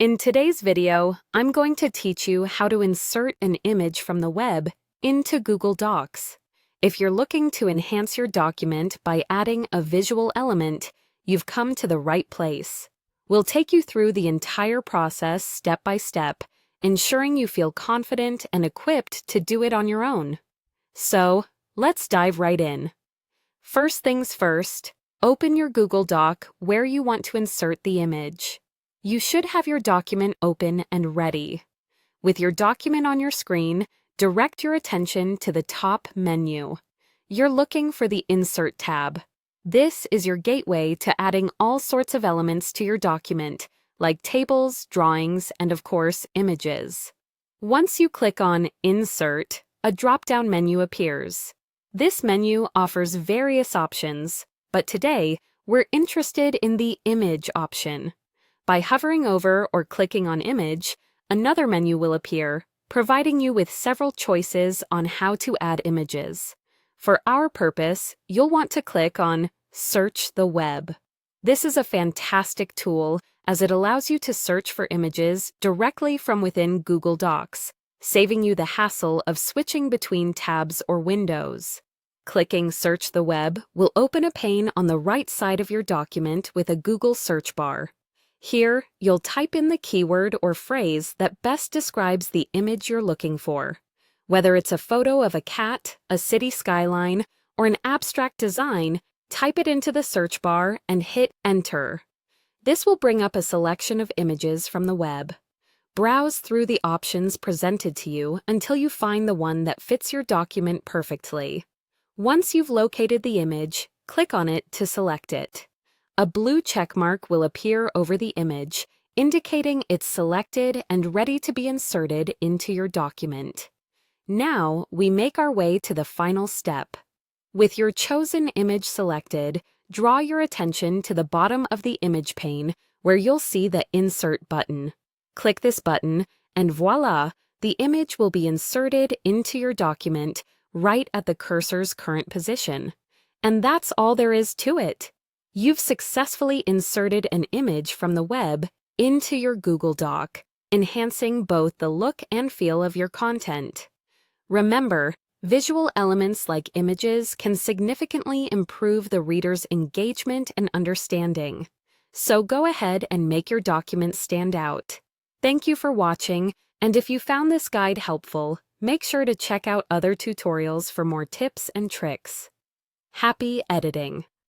In today's video, I'm going to teach you how to insert an image from the web into Google Docs. If you're looking to enhance your document by adding a visual element, you've come to the right place. We'll take you through the entire process step by step, ensuring you feel confident and equipped to do it on your own. So, let's dive right in. First things first, open your Google Doc where you want to insert the image. You should have your document open and ready. With your document on your screen, direct your attention to the top menu. You're looking for the Insert tab. This is your gateway to adding all sorts of elements to your document, like tables, drawings, and of course, images. Once you click on Insert, a drop-down menu appears. This menu offers various options, but today, we're interested in the Image option. By hovering over or clicking on Image, another menu will appear, providing you with several choices on how to add images. For our purpose, you'll want to click on Search the Web. This is a fantastic tool as it allows you to search for images directly from within Google Docs, saving you the hassle of switching between tabs or windows. Clicking Search the Web will open a pane on the right side of your document with a Google search bar. Here, you'll type in the keyword or phrase that best describes the image you're looking for. Whether it's a photo of a cat, a city skyline, or an abstract design, type it into the search bar and hit Enter. This will bring up a selection of images from the web. Browse through the options presented to you until you find the one that fits your document perfectly. Once you've located the image, click on it to select it. A blue checkmark will appear over the image, indicating it's selected and ready to be inserted into your document. Now, we make our way to the final step. With your chosen image selected, draw your attention to the bottom of the image pane where you'll see the Insert button. Click this button, and voila, the image will be inserted into your document right at the cursor's current position. And that's all there is to it. You've successfully inserted an image from the web into your Google Doc, enhancing both the look and feel of your content. Remember, visual elements like images can significantly improve the reader's engagement and understanding. So go ahead and make your document stand out. Thank you for watching, and if you found this guide helpful, make sure to check out other tutorials for more tips and tricks. Happy editing!